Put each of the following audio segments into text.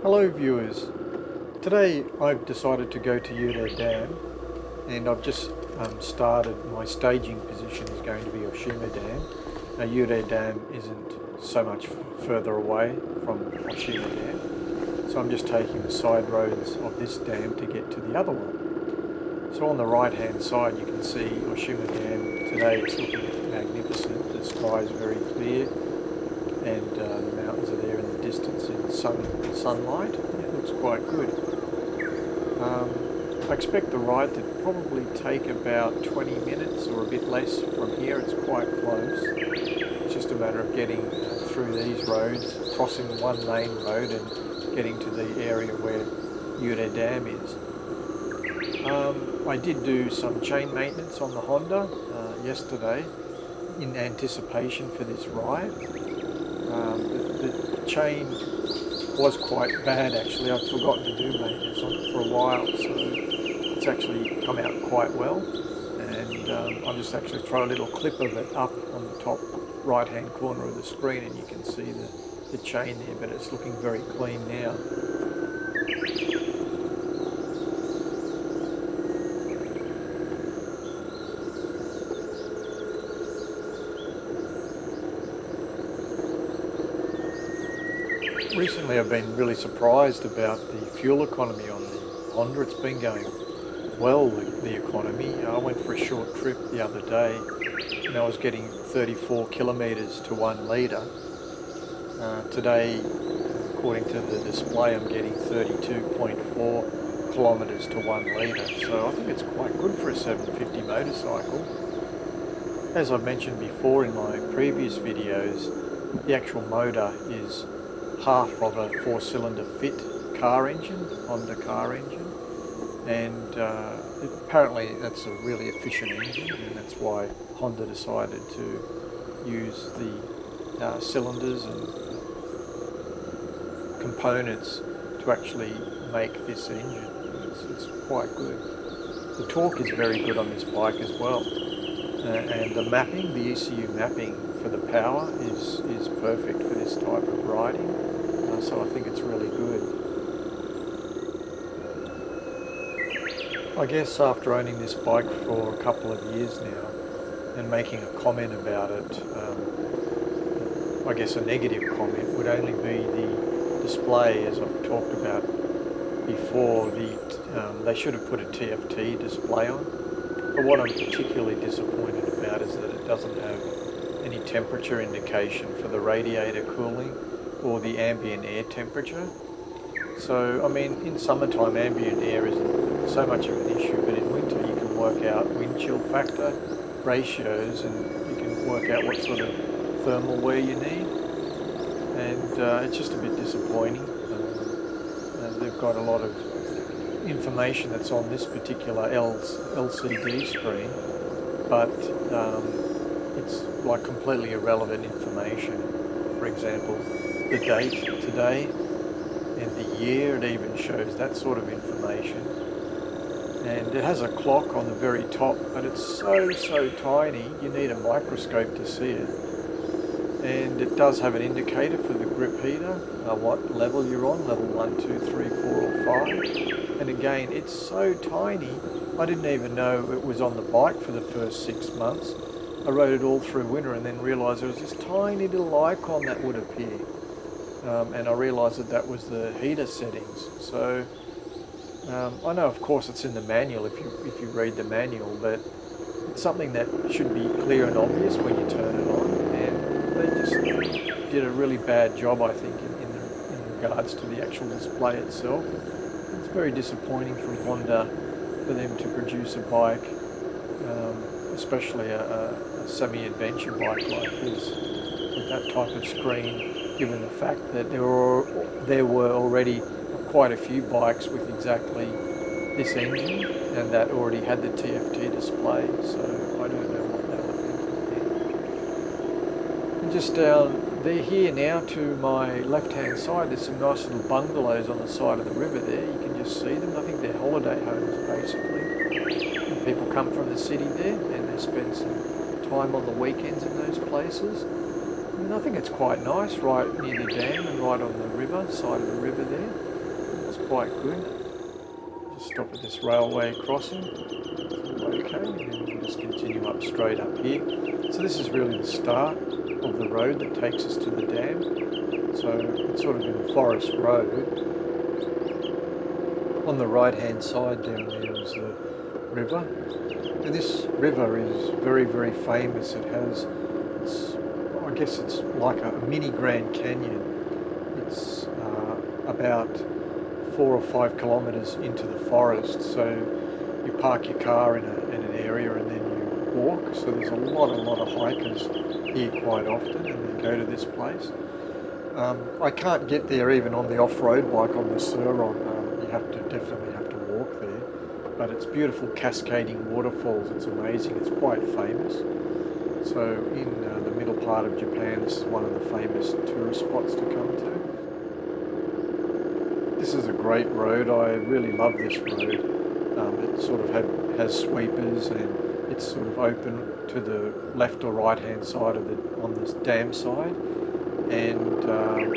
Hello viewers, today I've decided to go to Yudo Dam and I've just started. My staging position is going to be Oshima Dam. Now Yudo Dam isn't so much further away from Oshima Dam, so I'm just taking the side roads of this dam to get to the other one. So on the right hand side you can see Oshima Dam. Today it's looking magnificent, the sky is very clear and the mountains are there in the distance in sunlight. It looks quite good. I expect the ride to probably take about 20 minutes or a bit less from here. It's quite close. It's just a matter of getting through these roads, crossing one main road and getting to the area where Yudo Dam is. I did do some chain maintenance on the Honda yesterday in anticipation for this ride. The chain was quite bad actually. I'd forgotten to do maintenance on it for a while, so it's actually come out quite well. And I'll just actually throw a little clip of it up on the top right hand corner of the screen and you can see the chain there, but it's looking very clean now. Recently I've been really surprised about the fuel economy on the Honda. It's been going well, the economy. I went for a short trip the other day and I was getting 34 kilometres to 1 litre. Today, according to the display, I'm getting 32.4 kilometres to 1 litre. So I think it's quite good for a 750 motorcycle. As I've mentioned before in my previous videos, the actual motor is half of a 4-cylinder fit car engine, Honda car engine, and apparently that's a really efficient engine, and that's why Honda decided to use the cylinders and components to actually make this engine. It's quite good. The torque is very good on this bike as well, and the mapping, the ECU mapping for the power is perfect for this type of riding. So I think it's really good. I guess after owning this bike for a couple of years now and making a comment about it, I guess a negative comment would only be the display, as I've talked about before. They should have put a TFT display on, but what I'm particularly disappointed about is that it doesn't have any temperature indication for the radiator cooling or the ambient air temperature. So, I mean, in summertime ambient air isn't so much of an issue, but in winter you can work out wind chill factor ratios and you can work out what sort of thermal wear you need. And it's just a bit disappointing. They've got a lot of information that's on this particular LCD screen, but it's like completely irrelevant information. For example, the date today and the year, it even shows that sort of information. And it has a clock on the very top, but it's so tiny you need a microscope to see it. And it does have an indicator for the grip heater, what level you're on, level 1, 2, 3, 4 or 5. And again, it's so tiny, I didn't even know it was on the bike for the first 6 months. I rode it all through winter and then realised there was this tiny little icon that would appear. And I realised that was the heater settings. So I know, of course, it's in the manual if you read the manual, but it's something that should be clear and obvious when you turn it on. And they just did a really bad job, I think, in regards to the actual display itself. It's very disappointing from Honda for them to produce a bike, especially a semi-adventure bike like this, with that type of screen, given the fact that there were already quite a few bikes with exactly this engine and that already had the TFT display, so I don't know what they were thinking there. And just down there here now to my left hand side, there's some nice little bungalows on the side of the river there. You can just see them. I think they're holiday homes basically. And people come from the city there and they spend some time on the weekends in those places. And I think it's quite nice right near the dam and right on the river, side of the river there. It's quite good. Just stop at this railway crossing. Okay, and then we'll just continue up straight up here. So this is really the start of the road that takes us to the dam. So it's sort of in a forest road. On the right hand side down there is the river. And this river is very, very famous. I guess it's like a mini Grand Canyon. It's about 4 or 5 kilometres into the forest. So you park your car in an area and then you walk. So there's a lot of hikers here quite often, and they go to this place. I can't get there even on the off-road bike on the Suron. Definitely have to walk there. But it's beautiful cascading waterfalls. It's amazing. It's quite famous. So in the middle part of Japan, this is one of the famous tourist spots to come to. This is a great road. I really love this road. It sort of has sweepers, and it's sort of open to the left or right hand side on this dam side. And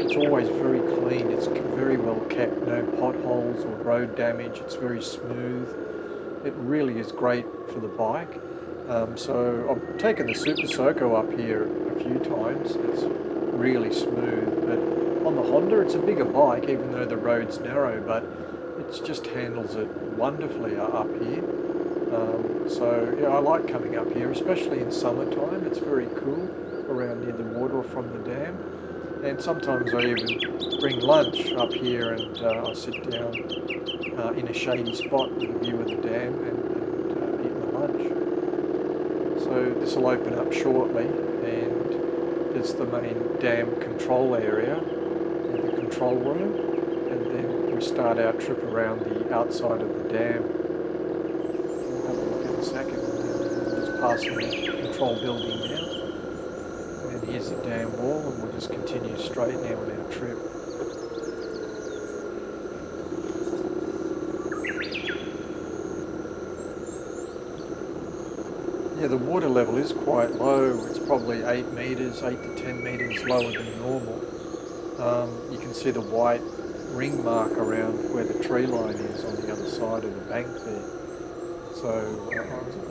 it's always very clean. It's very well kept, no potholes or road damage. It's very smooth. It really is great for the bike. So I've taken the Super Soco up here a few times. It's really smooth, but on the Honda it's a bigger bike, even though the road's narrow, but it just handles it wonderfully up here. So yeah, I like coming up here, especially in summertime. It's very cool around near the water from the dam. And sometimes I even bring lunch up here, and I sit down in a shady spot with a view of the dam and eat my lunch. So this will open up shortly, and there's the main dam control area and the control room, and then we start our trip around the outside of the dam. We'll have a look in a second. We're just passing the control building now. And here's the dam wall, and we'll just continue straight now on our trip. Yeah, the water level is quite low. It's probably 8 metres, 8 to 10 metres lower than normal. You can see the white ring mark around where the tree line is on the other side of the bank there. So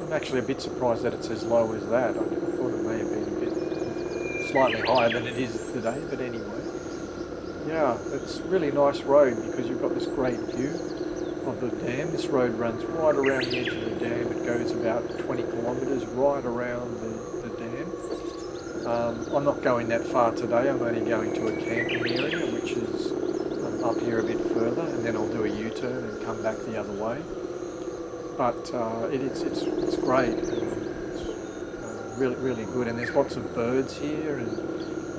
I'm actually a bit surprised that it's as low as that. I thought it may have been a bit slightly higher than it is today, but anyway. Yeah, it's a really nice road because you've got this great view of the dam. This road runs right around the edge of the dam. It goes about 20 kilometres right around the dam. I'm not going that far today. I'm only going to a camping area, which is up here a bit further, and then I'll do a U-turn and come back the other way. But it's great. It's really good, and there's lots of birds here, and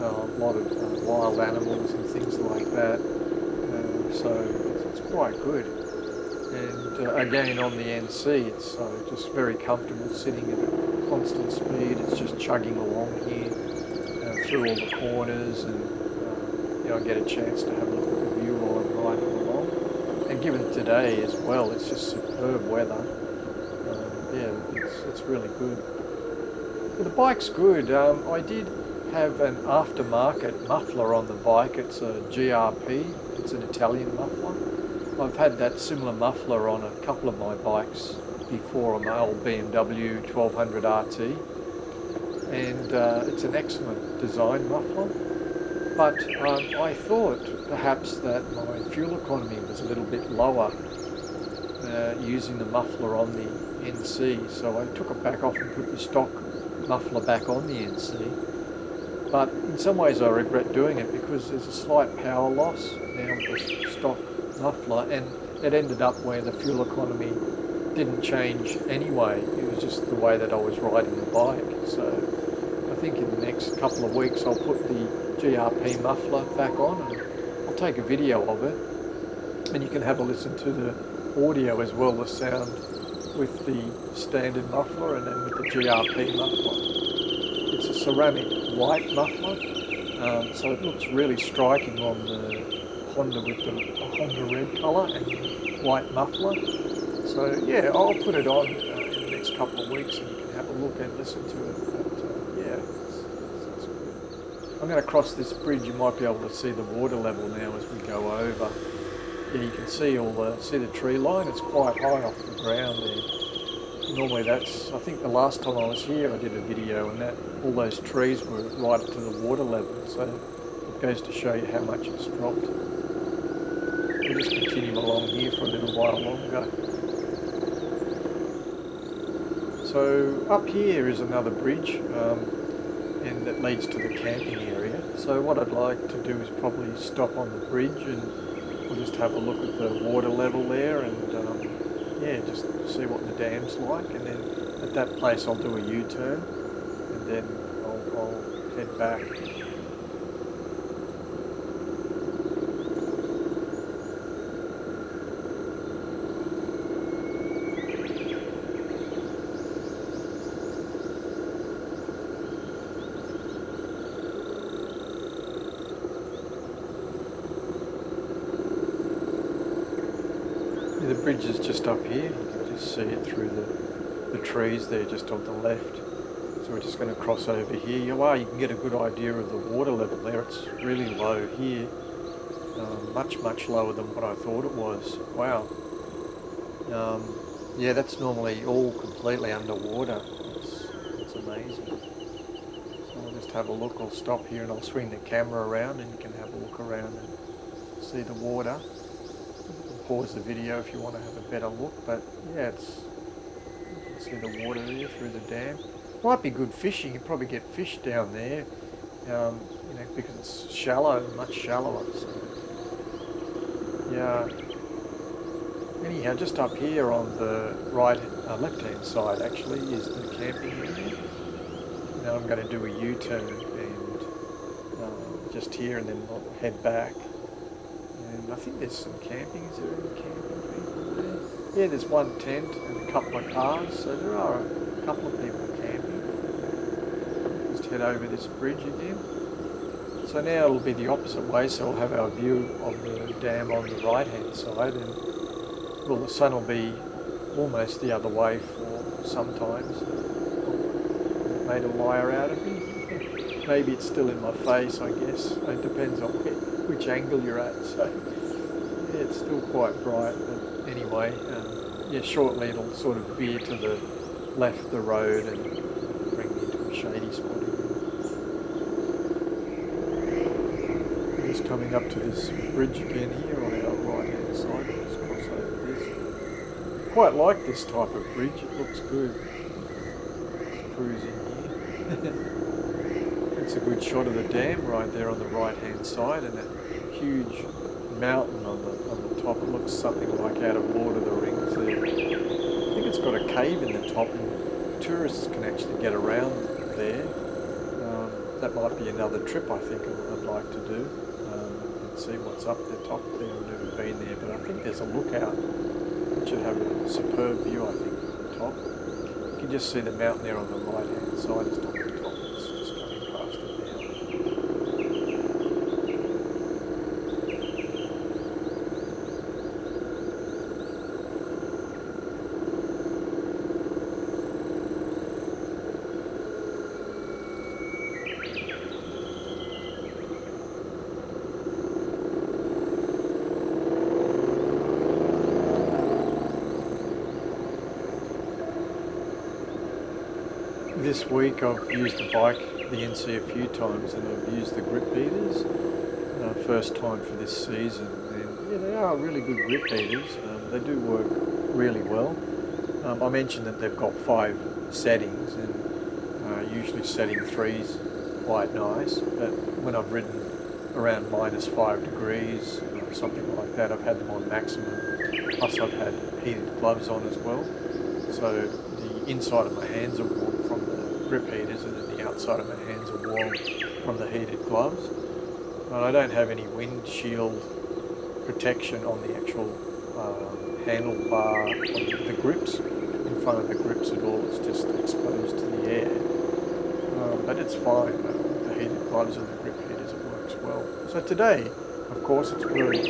a lot of wild animals and things like that. So it's quite good. And again on the NC, it's just very comfortable sitting at a constant speed. It's just chugging along here through all the corners, and I get a chance to have a look at the view while I'm riding along. And given today as well, it's just superb weather. It's really good. But the bike's good. I did have an aftermarket muffler on the bike. It's a GRP. It's an Italian muffler. I've had that similar muffler on a couple of my bikes before, on my old BMW 1200 RT, and it's an excellent design muffler. But I thought perhaps that my fuel economy was a little bit lower using the muffler on the NC, so I took it back off and put the stock muffler back on the NC. But in some ways I regret doing it because there's a slight power loss now with the stock muffler, and it ended up where the fuel economy didn't change anyway. It was just the way that I was riding the bike. So I think in the next couple of weeks I'll put the GRP muffler back on, and I'll take a video of it, and you can have a listen to the audio as well, the sound with the standard muffler and then with the GRP muffler. It's a ceramic white muffler, so it looks really striking on the Honda with the Honda red colour and the white muffler. So yeah, I'll put it on in the next couple of weeks, and you can have a look and listen to it. But yeah, it's good. I'm going to cross this bridge. You might be able to see the water level now as we go over. yeah, you can see see the tree line. It's quite high off the ground there. Normally that's, I think the last time I was here I did a video and that all those trees were right up to the water level, so it goes to show you how much it's dropped. We'll just continue along here for a little while longer. So up here is another bridge and that leads to the camping area. So what I'd like to do is probably stop on the bridge and we'll just have a look at the water level there and yeah, just see what the dam's like, and then at that place I'll do a U-turn and then I'll head back. The bridge is just up here, you can just see it through the trees there just on the left. So we're just going to cross over here. Wow, you can get a good idea of the water level there. It's really low here, much lower than what I thought it was. Wow. Yeah, that's normally all completely underwater. It's amazing. So we'll just have a look. I'll stop here and I'll swing the camera around and you can have a look around and see the water. Pause the video if you want to have a better look, but yeah, you can see the water there through the dam. Might be good fishing. You probably get fish down there, you know, because it's shallow, much shallower. So, yeah. Anyhow, just up here on the left-hand side actually is the camping area. Now I'm going to do a U-turn and just here, and then I'll head back. And I think there's some camping. Is there any camping people there? Yeah, there's one tent and a couple of cars, so there are a couple of people camping. Just head over this bridge again. So now it'll be the opposite way, so we'll have our view of the dam on the right-hand side, and well, the sun will be almost the other way for sometimes. Made a liar out of me. Maybe it's still in my face, I guess. It depends on which angle you're at. So yeah, it's still quite bright, but anyway, yeah, shortly it'll sort of veer to the left the road and bring me to a shady spot again. Just coming up to this bridge again here on our right hand side. Just cross over this. Quite like this type of bridge, it looks good. Just cruising here. It's a good shot of the dam right there on the right hand side, and that huge mountain on the top. It looks something like out of Lord of the Rings there. I think it's got a cave in the top and tourists can actually get around there. That might be another trip I think I'd like to do and see what's up the top there. I've never been there, but I think there's a lookout. It should have a superb view I think from the top. You can just see the mountain there on the right hand side. It's not the top. This week I've used the bike, the NC, a few times, and I've used the grip beaters, first time for this season, and yeah, they are really good grip beaters. They do work really well. I mentioned that they've got 5 settings, and usually setting 3's quite nice, but when I've ridden around -5 degrees, something like that, I've had them on maximum, plus I've had heated gloves on as well, so the inside of my hands are warm from the grip heaters, and then the outside of my hands are warm from the heated gloves. And I don't have any windshield protection on the actual handlebar on the grips, in front of the grips at all. It's just exposed to the air, but it's fine. The heated gloves and the grip heaters, it works well. So today, of course, it's very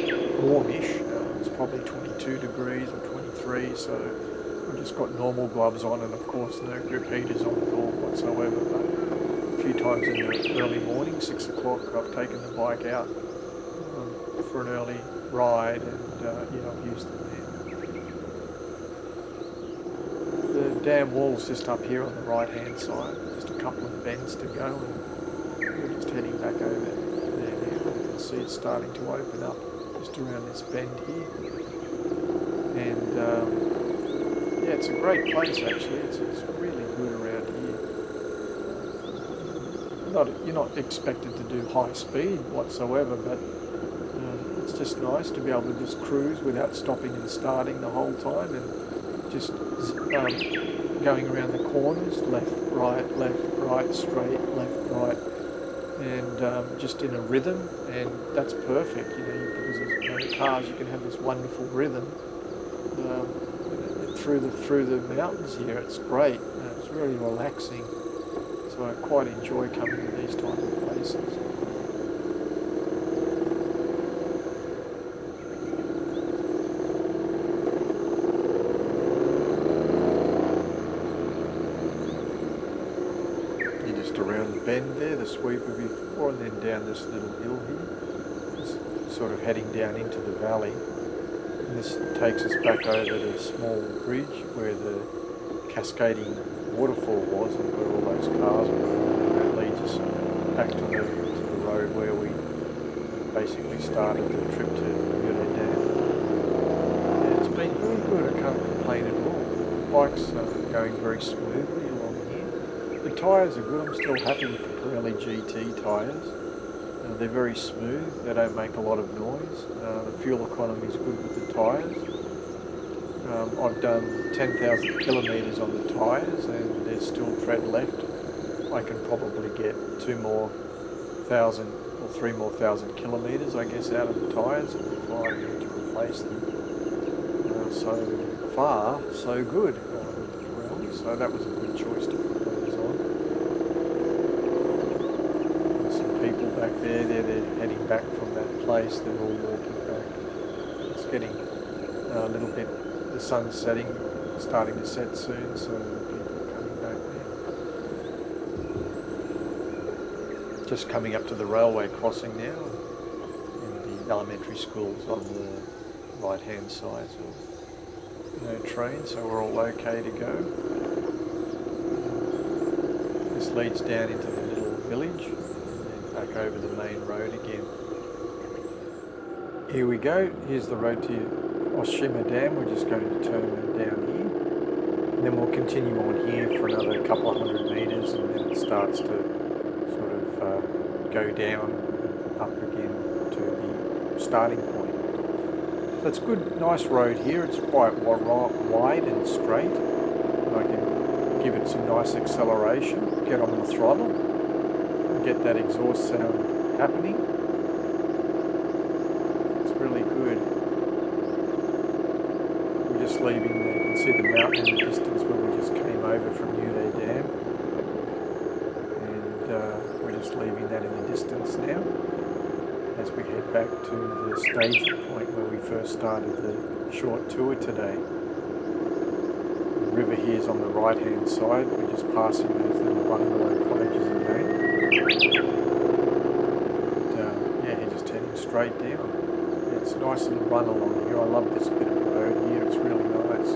warmish. It's probably 22 degrees or 23, so I've just got normal gloves on, and of course no grip heaters on at all whatsoever. But a few times in the early morning, 6 o'clock, I've taken the bike out for for an early ride, and I've used them there. The dam wall's just up here on the right hand side, just a couple of bends to go, and we're just heading back over there now. You can see it's starting to open up just around this bend here, and it's a great place actually. It's really good around here. You're not expected to do high speed whatsoever, but it's just nice to be able to just cruise without stopping and starting the whole time, and just going around the corners, left, right, straight, left, right, and just in a rhythm, and that's perfect, because there's cars, you can have this wonderful rhythm through the mountains here. It's great. It's really relaxing. So I quite enjoy coming to these type of places. You're just around the bend there, the sweeper before, and then down this little hill here. It's sort of heading down into the valley. And this takes us back over to a small bridge where the cascading waterfall was, and where all those cars were, and that leads us back to the road where we basically started the trip to Mule Dam. And it's been very good, I can't complain at all. The bike's going very smoothly along here. The tyres are good, I'm still happy with the Pirelli GT tyres. They're very smooth, they don't make a lot of noise. The fuel economy is good with the tyres. I've done 10,000 kilometres on the tyres, and there's still tread left. I can probably get 3 more thousand kilometres, I guess, out of the tyres before I need to replace them. So far, so good with the Pirelli, so that was a good choice to put those on. There's some people back there, they're heading back from that place, they're all walking back. It's getting a little bit, the sun's setting, starting to set soon, so people are coming back there. Just coming up to the railway crossing now, and the elementary school's on the right hand side, so no train, so we're all okay to go. This leads down into the little village, and then back over the main road again. Here we go, here's the road to Oshima Dam. We're just going to turn down here, and then we'll continue on here for another couple of 100 metres, and then it starts to sort of go down and up again to the starting point. So it's a good, nice road here. It's quite wide and straight. I can give it some nice acceleration, get on the throttle, and get that exhaust sound happening. It's really good. Just leaving there, you can see the mountain in the distance where we just came over from Mule Dam, and we're just leaving that in the distance now as we head back to the staging point where we first started the short tour today. The river here is on the right hand side, we're just passing those little bungalow cottages again, and you're just heading straight down. It's a nice little run along here. I love this bit of road here, it's really nice.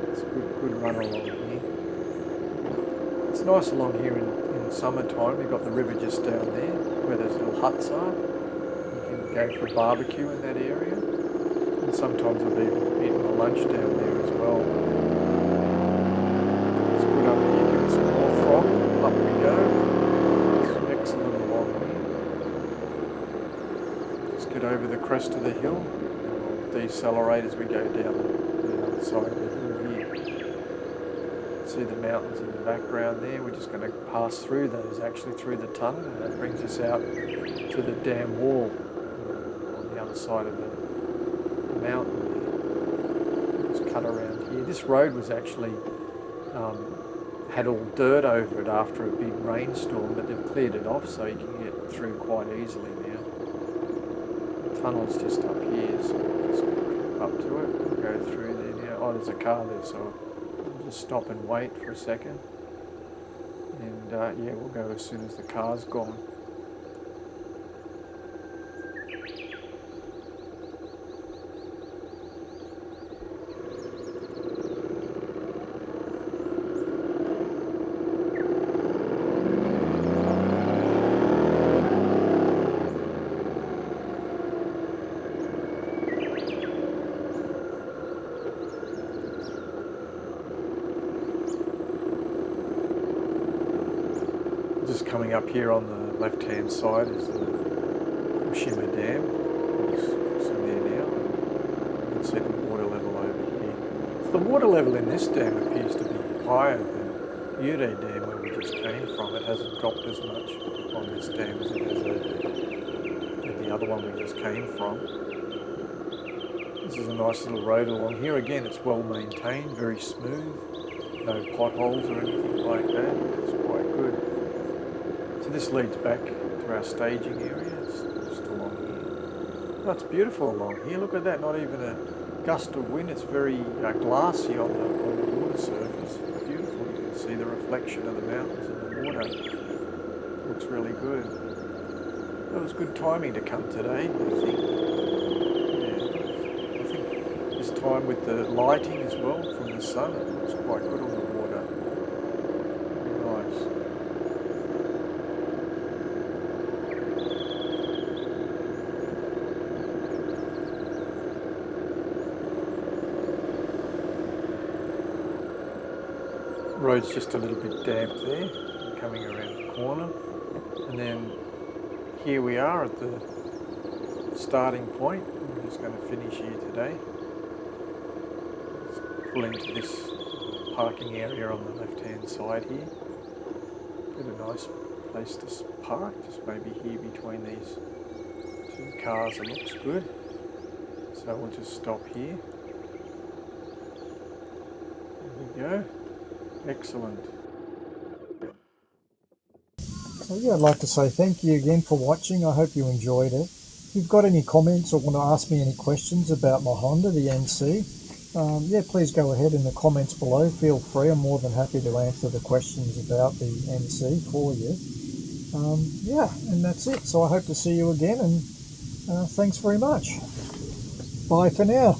It's a good run along here. It's nice along here in summertime. You've got the river just down there where those little huts are. You can go for a barbecue in that area. And sometimes I've even eaten a lunch down there as well. It's good up here, give it some more throttle. Up we go. Excellent along here. Just get over the crest of the hill, and we'll decelerate as we go down the other side of the hill here. See the mountains in the background there. We're just going to pass through those, actually through the tunnel, and that brings us out to the dam wall on the other side of the mountain there. Just cut around here. This road was actually had all dirt over it after a big rainstorm, but they've cleared it off so you can get through quite easily now. The tunnel's just up here, so we'll just creep up to it and go through there now. Oh, there's a car there, so I'll just stop and wait for a second. And yeah, we'll go as soon as the car's gone. Just coming up here on the left hand side is the Shima Dam. It's in there now. You can see the water level over here. So the water level in this dam appears to be higher than Ure Dam where we just came from. It hasn't dropped as much on this dam as it has over the other one we just came from. This is a nice little road along here. Again, it's well maintained, very smooth. No potholes or anything like that. It's quite good. So this leads back to our staging area. It's just along here. That's beautiful along here. Look at that. Not even a gust of wind. It's very glassy on the water surface. It's beautiful. You can see the reflection of the mountains in the water. Looks really good. It was good timing to come today, I think. Yeah, I think this time with the lighting as well from the sun, it looks quite good on the water. Very nice. Road's just a little bit damp there, coming around the corner, and then here we are at the starting point. We're just going to finish here today. Let's pull into this parking area on the left hand side here. Got a nice place to park, just maybe here between these two cars. It looks good, so we'll just stop here. There we go. Excellent. So yeah, I'd like to say thank you again for watching. I hope you enjoyed it. If you've got any comments or want to ask me any questions about my Honda, the NC, yeah, please go ahead in the comments below. Feel free. I'm more than happy to answer the questions about the NC for you. Yeah, and that's it. So I hope to see you again, and thanks very much. Bye for now.